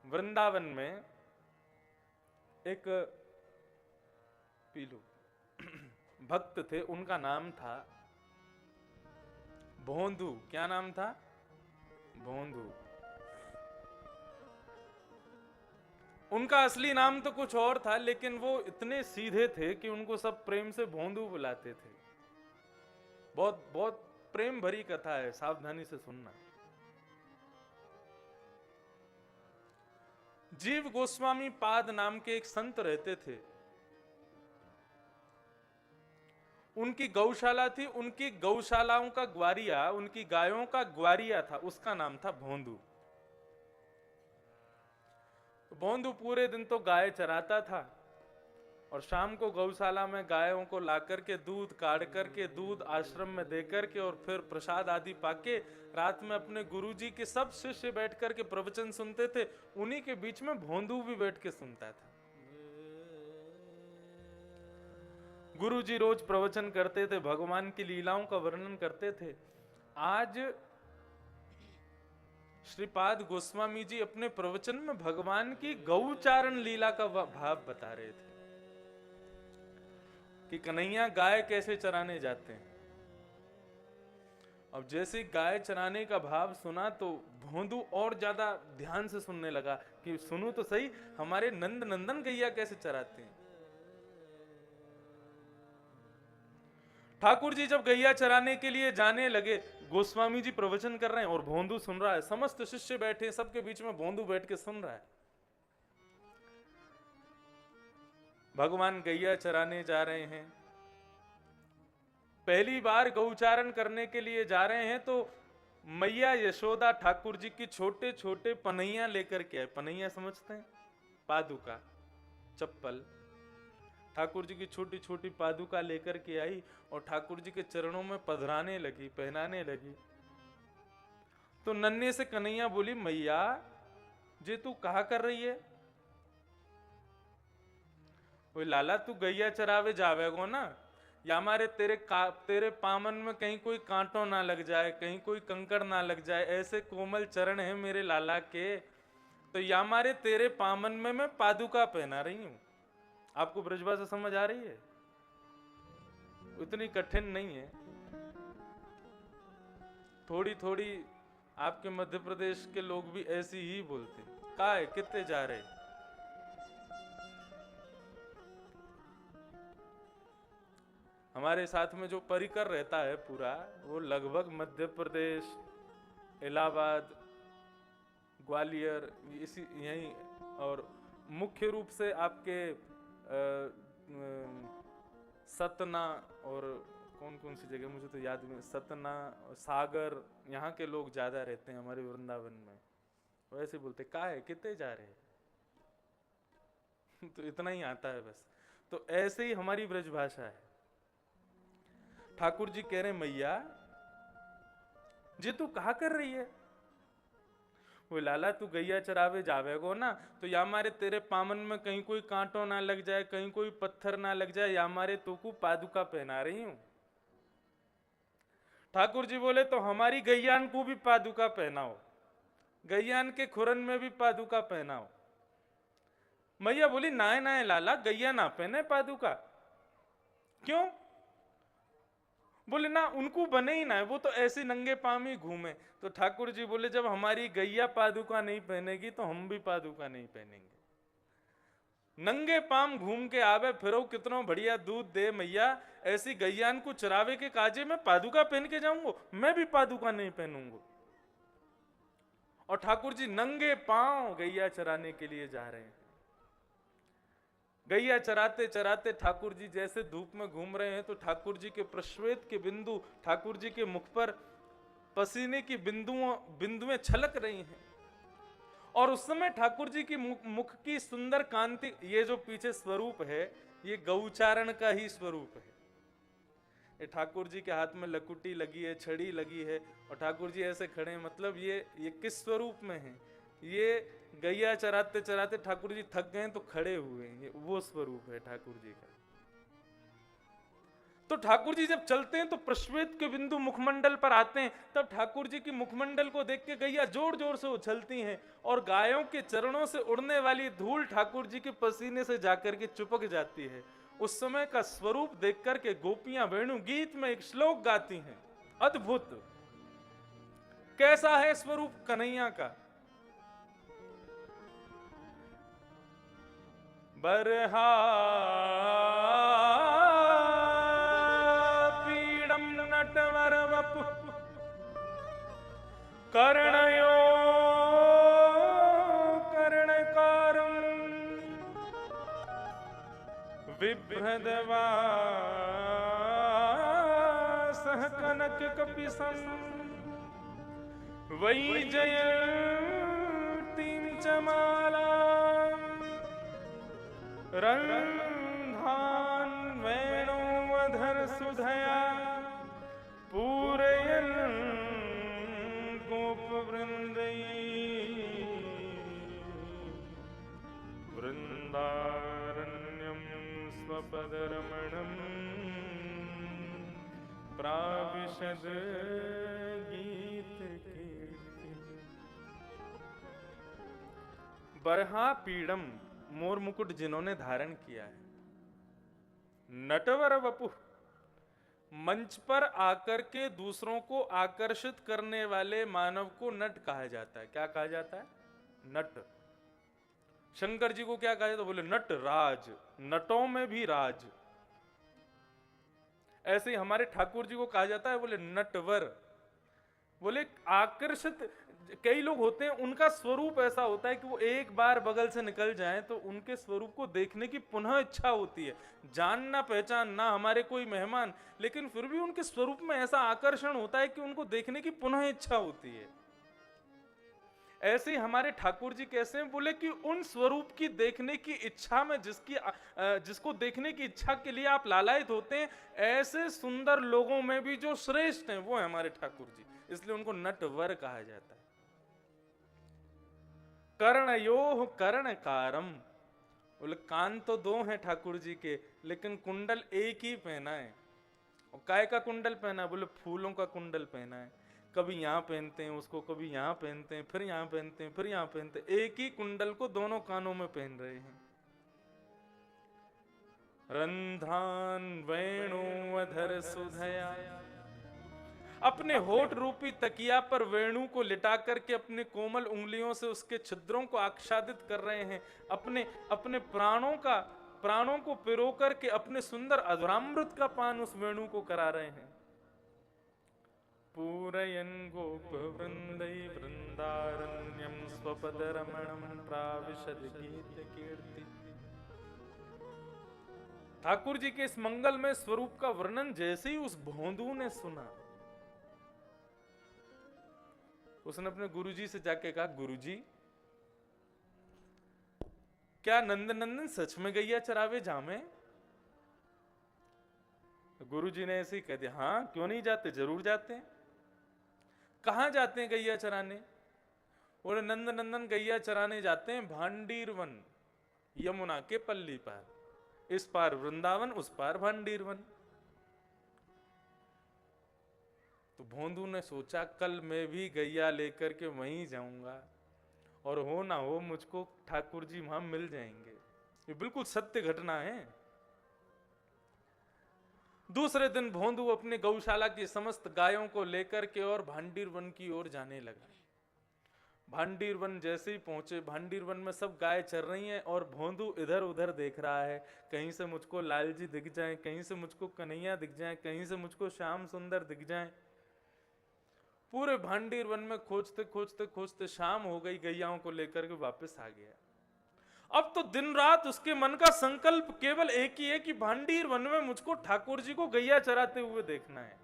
वृंदावन में एक पीलू भक्त थे, उनका नाम था भोंदू। क्या नाम था? भोंदू। उनका असली नाम तो कुछ और था, लेकिन वो इतने सीधे थे कि उनको सब प्रेम से भोंदू बुलाते थे। बहुत बहुत प्रेम भरी कथा है, सावधानी से सुनना। जीव गोस्वामी पाद नाम के एक संत रहते थे। उनकी गौशाला थी, उनकी गौशालाओं का ग्वारिया, उनकी गायों का ग्वारिया था, उसका नाम था भोंदू। तो भोंदू पूरे दिन तो गाय चराता था और शाम को गौशाला में गायों को ला करके दूध काढ़ करके दूध आश्रम में दे करके और फिर प्रसाद आदि पाके रात में अपने गुरुजी के सब शिष्य बैठ करके प्रवचन सुनते थे। उन्हीं के बीच में भोंदू भी बैठ के सुनता था। गुरुजी रोज प्रवचन करते थे, भगवान की लीलाओं का वर्णन करते थे। आज श्रीपाद गोस्वामी जी अपने प्रवचन में भगवान की गौचारण लीला का भाव बता रहे थे कि कन्हैया गाय कैसे चराने जाते हैं। अब जैसे गाय चराने का भाव सुना तो भोंदू और ज्यादा ध्यान से सुनने लगा कि सुनूं तो सही, हमारे नंद नंदन गैया कैसे चराते हैं। ठाकुर जी जब गैया चराने के लिए जाने लगे, गोस्वामी जी प्रवचन कर रहे हैं और भोंदू सुन रहा है। समस्त शिष्य बैठे, सबके बीच में भोंदू बैठ के सुन रहा है। भगवान गैया चराने जा रहे हैं, पहली बार गौचारण करने के लिए जा रहे हैं, तो मैया यशोदा ठाकुर जी की छोटे छोटे पनैया लेकर के आए। पनैया समझते हैं? पादुका, चप्पल। ठाकुर जी की छोटी छोटी पादुका लेकर के आई और ठाकुर जी के चरणों में पधराने लगी, पहनाने लगी। तो नन्हे से कन्हैया बोली, मैया जे तू कहा कर रही है? वो लाला तू गैया चरावे जावेगो ना, या हमारे तेरे पामन में कहीं कोई कांटो ना लग जाए, कहीं कोई कंकड़ ना लग जाए, ऐसे कोमल चरण है मेरे लाला के। तो या हमारे तेरे पामन में मैं पादुका पहना रही हूं। आपको ब्रजभाषा समझ आ रही है? उतनी कठिन नहीं है, थोड़ी थोड़ी। आपके मध्य प्रदेश के लोग भी ऐसी ही बोलते हैं। का है कितने जा रहे? हमारे साथ में जो परिकर रहता है पूरा, वो लगभग मध्य प्रदेश, इलाहाबाद, ग्वालियर, इसी यही, और मुख्य रूप से आपके सतना और कौन कौन सी जगह मुझे तो याद नहीं, सतना, सागर, यहाँ के लोग ज्यादा रहते हैं हमारे वृंदावन में। वैसे बोलते का है कितने जा रहे हैं तो इतना ही आता है बस। तो ऐसे ही हमारी ब्रजभाषा है। ठाकुर जी कह रहे मैया जी तू कहा कर रही है? वो लाला तू गैया चरावे जावेगो ना, तो या मारे तेरे पामन में कहीं कोई कांटो ना लग जाए, कहीं कोई पत्थर ना लग जाए, या मारे तू को पादुका पहना रही हूं। ठाकुर जी बोले तो हमारी गैयान को भी पादुका पहनाओ, गैयान के खुरन में भी पादुका पहनाओ। मैया बोली नाय नाय लाला, गैया ना पहने पादुका। क्यों? बोले ना उनको बने ही ना, वो तो ऐसे नंगे पाम ही घूमे। तो ठाकुर जी बोले जब हमारी गैया पादुका नहीं पहनेगी तो हम भी पादुका नहीं पहनेंगे। नंगे पाम घूम के आवे फिरो, कितना बढ़िया दूध दे मैया, ऐसी गैयान को चरावे के काजे में पादुका पहन के जाऊंगा? मैं भी पादुका नहीं पहनूंगा। और ठाकुर जी नंगे पांव गैया चराने के लिए जा रहे हैं। गैया चराते चराते ठाकुर जी जैसे धूप में घूम रहे हैं, तो ठाकुर जी के प्रश्वेत के बिंदु, ठाकुर जी के मुख पर पसीने की बिंदुएं छलक रही हैं। और उस समय ठाकुर जी की मुख की सुंदर कांति, ये जो पीछे स्वरूप है ये गौचारण का ही स्वरूप है। ये ठाकुर जी के हाथ में लकुटी लगी है, छड़ी लगी है, और ठाकुर जी ऐसे खड़े हैं। मतलब ये किस स्वरूप में है? ये गैया चराते चराते ठाकुर जी थक गए तो खड़े हुए हैं, ये वो स्वरूप है ठाकुर जी का। तो ठाकुर जी जब चलते हैं तो प्रश्वेत के बिंदु मुखमंडल पर आते हैं, तब ठाकुर जी की मुखमंडल को देख के गैया जोर जोर से उछलती हैं और गायों के चरणों से उड़ने वाली धूल ठाकुर जी के पसीने से जाकर के चिपक जाती है। उस समय का स्वरूप देख करके गोपियां वेणु गीत में एक श्लोक गाती हैं, अद्भुत। कैसा है स्वरूप कन्हैया का? बरहा पीडम नटवर वपु कर्णयो कर्णकारम बिभ्रदवा सह कनक कपिसं वैजयंतीं च माला रंधान वेणुवधर सुधया पूरयन् गोपवृंदै वृंदारण्यं स्वपदरमणं प्राविशद गीत कीर्ति। बरहा पीड़म, मोर मुकुट जिन्होंने धारण किया है, नटवर वपु, मंच पर आकर के दूसरों को आकर्षित करने वाले मानव को नट कहा जाता है। क्या कहा जाता है? नट। शंकर जी को क्या कहा जाता है? बोले नट राज, नटों में भी राज। ऐसे ही हमारे ठाकुर जी को कहा जाता है, बोले नटवर। बोले आकर्षित, कई लोग होते हैं उनका स्वरूप ऐसा होता है कि वो एक बार बगल से निकल जाएं तो उनके स्वरूप को देखने की पुनः इच्छा होती है। जानना पहचानना हमारे कोई मेहमान, लेकिन फिर भी उनके स्वरूप में ऐसा आकर्षण होता है कि उनको देखने की पुनः इच्छा होती है। ऐसे ही हमारे ठाकुर जी कैसे हैं? बोले कि उन स्वरूप की देखने की इच्छा में जिसको देखने की इच्छा के लिए आप लालायित होते हैं, ऐसे सुंदर लोगों में भी जो श्रेष्ठ हैं वो है हमारे ठाकुर जी, इसलिए उनको नटवर कहा जाता है। कर्णयोः कर्णकारम, बोले कान तो दो हैं ठाकुर जी के, लेकिन कुंडल एक ही पहना है। और काय का कुंडल पहना है? बोले फूलों का कुंडल पहना है। कभी यहाँ पहनते हैं उसको, कभी यहाँ पहनते हैं, फिर यहाँ पहनते हैं, फिर यहाँ पहनते हैं। एक ही कुंडल को दोनों कानों में पहन रहे हैं। रंध्रान वेणुवधर सुधया, अपने होठ रूपी तकिया पर वेणु को लिटा करके अपने कोमल उंगलियों से उसके छिद्रों को आच्छादित कर रहे हैं। अपने प्राणों को पिरो करके अपने सुंदर अधरामृत का पान उस वेणु को करा रहे हैं। पूरयन् गोपवृंदै वृंदारण्यं स्वपदरमणं प्राविशद गीत कीर्ति। ठाकुर जी के इस मंगल में स्वरूप का वर्णन जैसे ही उस भोंदू ने सुना, उसने अपने गुरुजी से जाके कहा, गुरुजी क्या नंदनंदन सच में गैया चरावे जामे? गुरुजी ने ऐसे ही कह दिया, हाँ क्यों नहीं जाते, जरूर जाते हैं। कहां जाते हैं गैया चराने? बोले नंदनंदन गैया चराने जाते हैं भांडीर वन, यमुना के पल्ली पार। इस पार वृंदावन, उस पार भांडीर वन। तो भोंदू ने सोचा कल मैं भी गैया लेकर के वहीं जाऊंगा और हो ना हो मुझको ठाकुर जी वहां मिल जाएंगे। ये बिल्कुल सत्य घटना है। दूसरे दिन भोंदू अपने गौशाला की समस्त गायों को लेकर के और भांडीर वन की ओर जाने लगा। भांडीर वन जैसे ही पहुंचे, भांडीर वन में सब गाय चर रही हैं और भोंदू इधर उधर देख रहा है, कहीं से मुझको लाल जी दिख जाए, कहीं से मुझको कन्हैया दिख जाए, कहीं से मुझको श्याम सुंदर दिख जाए। पूरे भांडीर वन में खोजते खोजते खोजते शाम हो गई, गैयाओं को लेकर के वापस आ गया। अब तो दिन रात उसके मन का संकल्प केवल एक ही है कि भांडीर वन में मुझको ठाकुर जी को गैया चराते हुए देखना है।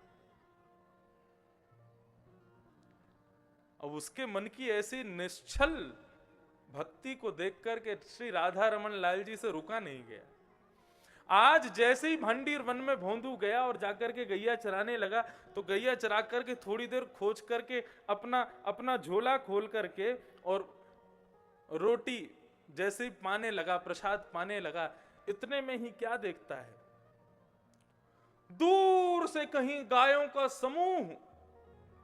अब उसके मन की ऐसी निश्चल भक्ति को देख करके श्री राधा रमन लाल जी से रुका नहीं गया। आज जैसे ही भांडीर वन में भोंदू गया और जाकर के गैया चराने लगा, तो गैया चरा करके थोड़ी देर खोज करके अपना झोला खोल करके और रोटी जैसे ही पाने लगा, प्रसाद पाने लगा, इतने में ही क्या देखता है, दूर से कहीं गायों का समूह,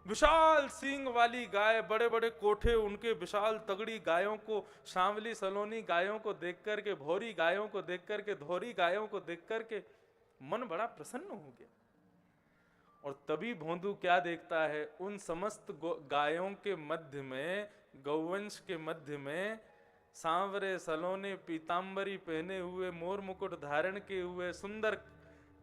विशाल सींग वाली गाय, बड़े बड़े कोठे उनके, विशाल तगड़ी गायों को, सांवली सलोनी गायों को देख करके, भौरी गायों को देख करके, धोरी गायों को देख करके मन बड़ा प्रसन्न हो गया। और तभी भोंदू क्या देखता है, उन समस्त गायों के मध्य में, गौवंश के मध्य में, सांवरे सलोने पीतांबरी पहने हुए, मोर मुकुट धारण किए हुए, सुंदर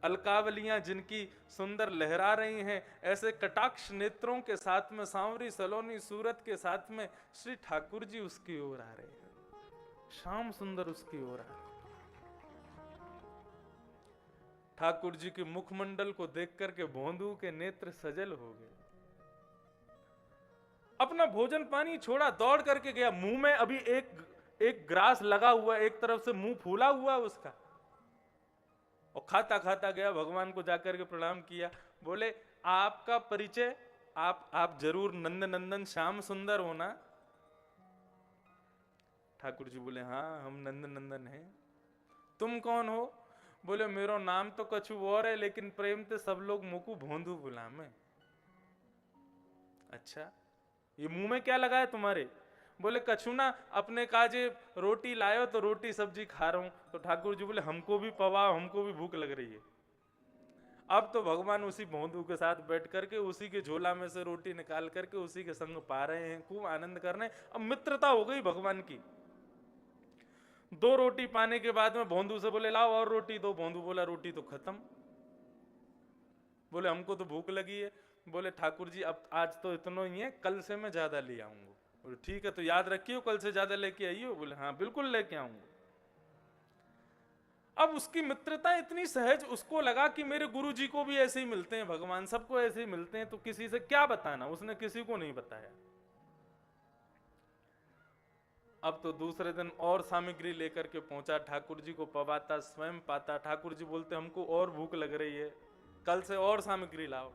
अलकावलियां जिनकी सुंदर लहरा रही हैं, ऐसे कटाक्ष नेत्रों के साथ में, सांवरी सलोनी सूरत के साथ में श्री ठाकुर जी उसकी ओर आ रहे हैं, श्याम सुंदर उसकी ओर आ रहे हैं। ठाकुर जी के मुखमंडल को देख करके भोंदू के नेत्र सजल हो गए। अपना भोजन पानी छोड़ा, दौड़ करके गया, मुंह में अभी एक ग्रास लगा हुआ, एक तरफ से मुंह फूला हुआ उसका, और खाता खाता गया, भगवान को जाकर के प्रणाम किया। बोले आपका परिचय, आप जरूर नंद नंदन श्याम सुंदर हो ना? ठाकुर जी बोले हाँ हम नंद नंदन हैं। तुम कौन हो? बोले मेरो नाम तो कछु और है, लेकिन प्रेम से सब लोग मुकु भोंदू बुलावे। अच्छा, ये मुंह में क्या लगा है तुम्हारे? बोले कछु ना, अपने काजे रोटी लायो तो रोटी सब्जी खा रहा हूं। तो ठाकुर जी बोले हमको भी पवाओ, हमको भी भूख लग रही है। अब तो भगवान उसी भोंदू के साथ बैठ करके उसी के झोला में से रोटी निकाल करके उसी के संग पा रहे हैं, खूब आनंद कर रहे हैं। अब मित्रता हो गई भगवान की। 2 रोटी पाने के बाद में भोंदू से बोले लाओ और रोटी दो। भोंदू बोला रोटी तो खत्म। बोले हमको तो भूख लगी है। बोले ठाकुर जी अब आज तो इतना ही है, कल से मैं ज्यादा ले आऊंगा। बोले ठीक है, तो याद रखियो कल से ज्यादा लेके आइयो। बोले हाँ बिल्कुल लेके आऊंगा। अब उसकी मित्रता इतनी सहज, उसको लगा कि मेरे गुरुजी को भी ऐसे ही मिलते हैं भगवान, सबको ऐसे ही मिलते हैं, तो किसी से क्या बताना। उसने किसी को नहीं बताया। अब तो दूसरे दिन और सामग्री लेकर के पहुंचा, ठाकुर जी को पवाता, स्वयं पाता। ठाकुर जी बोलते हमको और भूख लग रही है, कल से और सामग्री लाओ।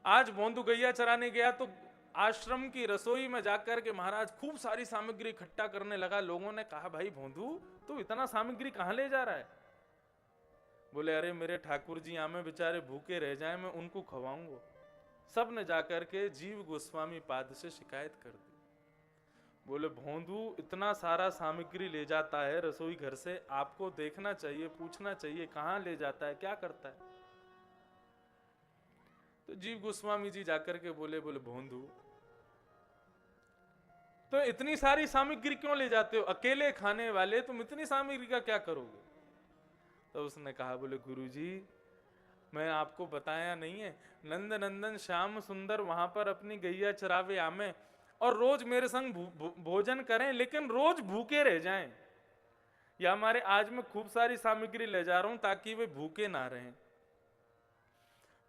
आज भोंदू गैया चराने गया तो आश्रम की रसोई में जाकर के महाराज खूब सारी सामग्री इकट्ठा करने लगा। लोगों ने कहा भाई भोंदू तू इतना सामग्री कहां ले जा रहा है? बोले अरे मेरे ठाकुर जी आमे बेचारे भूखे रह जाएं, मैं उनको खवाऊंगा। सब ने जाकर के जीव गोस्वामी पाद से शिकायत कर दी। बोले भोंदू इतना सारा सामग्री ले जाता है रसोई घर से, आपको देखना चाहिए, पूछना चाहिए कहां ले जाता है, क्या करता है। तो जीव गोस्वामी जी जाकर के बोले भोंदू तो इतनी सारी सामग्री क्यों ले जाते हो? अकेले खाने वाले तुम इतनी सामग्री का क्या करोगे? तो उसने कहा बोले गुरुजी मैं आपको बताया नहीं है, नंद नंदन श्याम सुंदर वहां पर अपनी गैया चरावे आमे और रोज मेरे संग भोजन करें, लेकिन रोज भूखे रह जाएं। या हमारे आज मैं खूब सारी सामग्री ले जा रहा हूं ताकि वे भूखे ना रहें।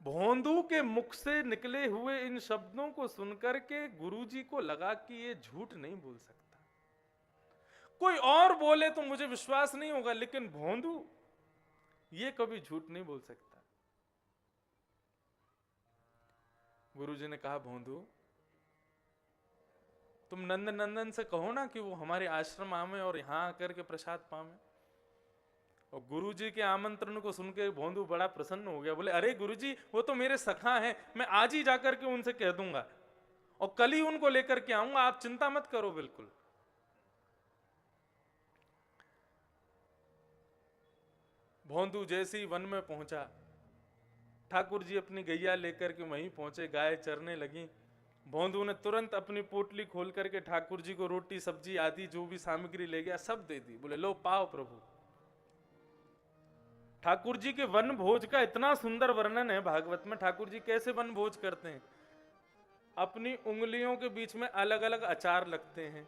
भोंदू के मुख से निकले हुए इन शब्दों को सुनकर के गुरुजी को लगा कि ये झूठ नहीं बोल सकता। कोई और बोले तो मुझे विश्वास नहीं होगा, लेकिन भोंदू ये कभी झूठ नहीं बोल सकता। गुरुजी ने कहा भोंदू तुम नंद नंदन से कहो ना कि वो हमारे आश्रम आवे और यहां आकर के प्रसाद पावे। और गुरुजी के आमंत्रण को सुनकर भोंदू बड़ा प्रसन्न हो गया। बोले अरे गुरुजी वो तो मेरे सखा हैं, मैं आज ही जाकर के उनसे कह दूंगा और कल ही उनको लेकर के आऊंगा, आप चिंता मत करो। बिल्कुल। भोंदू जैसे ही वन में पहुंचा, ठाकुर जी अपनी गैया लेकर के वहीं पहुंचे, गाय चरने लगी। भोंदू ने तुरंत अपनी पोटली खोल करके ठाकुर जी को रोटी सब्जी आदि जो भी सामग्री ले गया सब दे दी। बोले लो पाओ प्रभु। ठाकुर जी के वन भोज का इतना सुंदर वर्णन है भागवत में। ठाकुर जी कैसे वन भोज करते हैं, अपनी उंगलियों के बीच में अलग अलग अचार लगते हैं,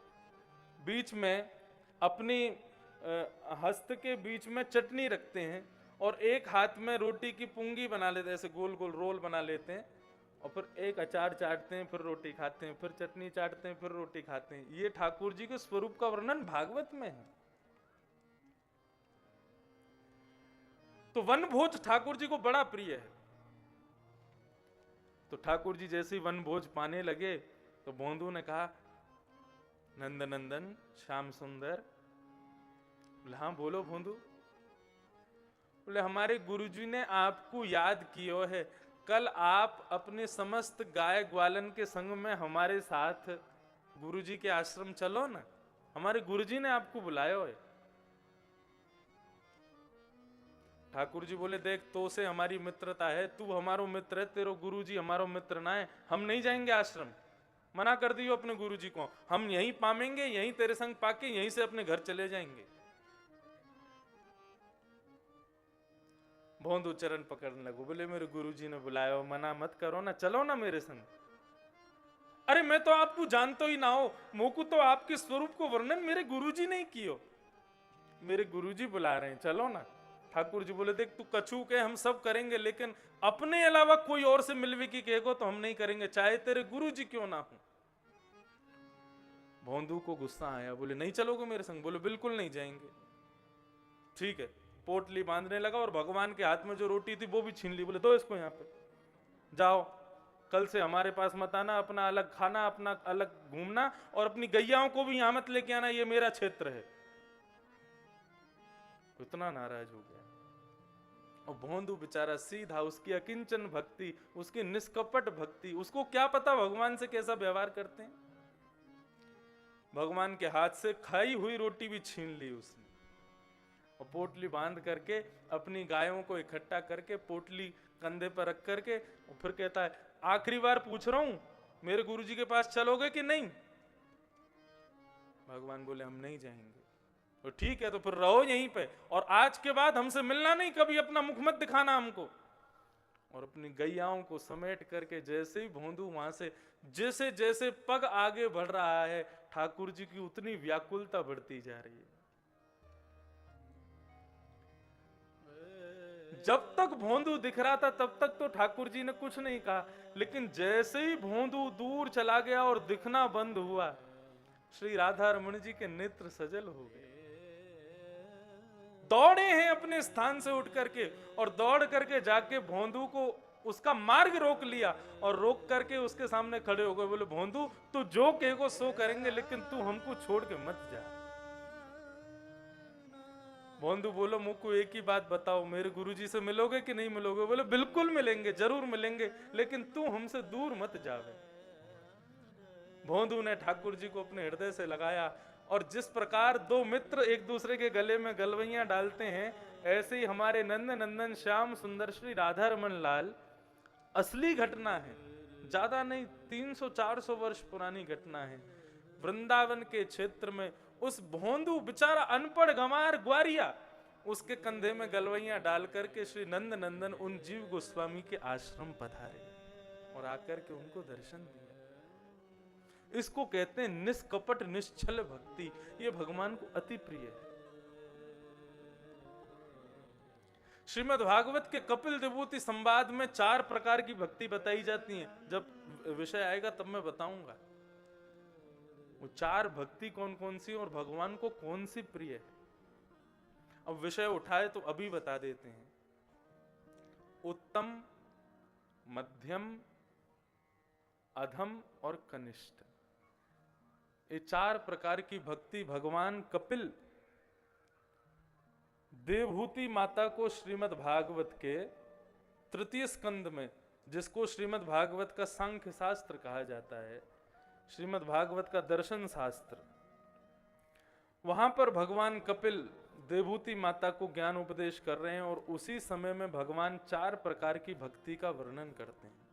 बीच में अपनी हस्त के बीच में चटनी रखते हैं और एक हाथ में रोटी की पुंगी बना लेते हैं, ऐसे गोल गोल रोल बना लेते हैं और फिर एक अचार चाटते हैं, फिर रोटी खाते हैं, फिर चटनी चाटते हैं, फिर रोटी खाते हैं। ये ठाकुर जी के स्वरूप का वर्णन भागवत में है। तो वन भोज ठाकुर जी को बड़ा प्रिय है। तो ठाकुर जी जैसे ही वन भोज पाने लगे तो भोंदू ने कहा नंद नंदन श्याम सुंदर। हाँ बोलो भोंदू। बोले हमारे गुरुजी ने आपको याद किया है, कल आप अपने समस्त गाय ग्वालन के संग में हमारे साथ गुरुजी के आश्रम चलो ना, हमारे गुरुजी ने आपको बुलाया है। ठाकुर जी बोले देख तो से हमारी मित्रता है, तू हमारो मित्र है, तेरो गुरुजी हमारो मित्र ना है, हम नहीं जाएंगे आश्रम, मना कर दियो अपने गुरुजी को, हम यहीं पामेंगे, यहीं तेरे संग पाके यहीं से अपने घर चले जाएंगे। भोंदू चरण पकड़ने लगो, बोले मेरे गुरुजी ने बुलाया, मना मत करो ना, चलो ना मेरे संग। अरे मैं तो आपको जानतो ही ना हो, मोकू तो आपके स्वरूप को वर्णन मेरे गुरुजी ने कियो, मेरे गुरुजी बुला रहे हैं, चलो ना। ठाकुर जी बोले देख तू कछू के हम सब करेंगे, लेकिन अपने अलावा कोई और से मिलवे की कहेगो तो हम नहीं करेंगे, चाहे तेरे गुरुजी क्यों ना हो। भोंदू को गुस्सा आया, बोले नहीं चलोगे मेरे संग? बोले बिल्कुल नहीं जाएंगे। ठीक है, पोटली बांधने लगा और भगवान के हाथ में जो रोटी थी वो भी छीन ली, बोले दो इसको यहाँ पे, जाओ कल से हमारे पास मत आना, अपना अलग खाना, अपना अलग घूमना, और अपनी गैयाओं को भी यहां मत लेके आना, ये मेरा क्षेत्र है। इतना नाराज हो गया। और भोंदू बेचारा सीधा, उसकी अकिंचन भक्ति, उसकी निष्कपट भक्ति, उसको क्या पता भगवान से कैसा व्यवहार करते हैं। भगवान के हाथ से खाई हुई रोटी भी छीन ली उसने, और पोटली बांध करके अपनी गायों को इकट्ठा करके पोटली कंधे पर रख करके, और फिर कहता है आखिरी बार पूछ रहा हूं, मेरे गुरुजी के पास चलोगे कि नहीं? भगवान बोले हम नहीं जाएंगे। तो ठीक है, तो फिर रहो यहीं पे, और आज के बाद हमसे मिलना नहीं, कभी अपना मुख मत दिखाना हमको। और अपनी गैयाओं को समेट करके जैसे ही भोंदू वहां से, जैसे जैसे पग आगे बढ़ रहा है, ठाकुर जी की उतनी व्याकुलता बढ़ती जा रही है। जब तक भोंदू दिख रहा था तब तक तो ठाकुर जी ने कुछ नहीं कहा, लेकिन जैसे ही भोंदू दूर चला गया और दिखना बंद हुआ, श्री राधा रमण जी के नेत्र सजल हो गए। दौड़े हैं अपने स्थान से उठ करके, और दौड़ करके जाके भोंदू को उसका मार्ग रोक लिया, और रोक करके उसके सामने खड़े हो गए। बोले भोंदू तू जो कहेगो सो करेंगे, लेकिन तू हमको छोड़ के मत जा। भोंदू बोलो मुझको एक ही बात बताओ, मेरे गुरुजी से मिलोगे कि नहीं मिलोगे? बोले बिल्कुल मिलेंगे, जरूर मिलेंगे, लेकिन तू हमसे दूर मत जावे। भोंदू ने ठाकुर जी को अपने हृदय से लगाया, और जिस प्रकार दो मित्र एक दूसरे के गले में गलवैयां डालते हैं, ऐसे ही हमारे नंद नंदन श्याम सुंदर श्री राधा रमन लाल, असली घटना है, ज्यादा नहीं, 300-400 वर्ष पुरानी घटना है। वृंदावन के क्षेत्र में उस भोंदू बेचारा अनपढ़ गंवार ग्वारिया, उसके कंधे में गलवैयां डाल करके श्री नंद नंदन उन जीव गोस्वामी के आश्रम पधारे और आकर के उनको दर्शन दिया। इसको कहते हैं निष्कपट निश्चल भक्ति। ये भगवान को अति प्रिय है। श्रीमद् भागवत के कपिल विभूति संवाद में 4 प्रकार की भक्ति बताई जाती है। जब विषय आएगा तब मैं बताऊंगा वो 4 भक्ति कौन कौन सी और भगवान को कौन सी प्रिय है। अब विषय उठाए तो अभी बता देते हैं। उत्तम, मध्यम, अधम और कनिष्ठ, ये 4 प्रकार की भक्ति भगवान कपिल देवहूति माता को श्रीमद् भागवत के 3 स्कंद में, जिसको श्रीमद् भागवत का सांख्य शास्त्र कहा जाता है, श्रीमद् भागवत का दर्शन शास्त्र, वहां पर भगवान कपिल देवहूति माता को ज्ञान उपदेश कर रहे हैं और उसी समय में भगवान 4 प्रकार की भक्ति का वर्णन करते हैं।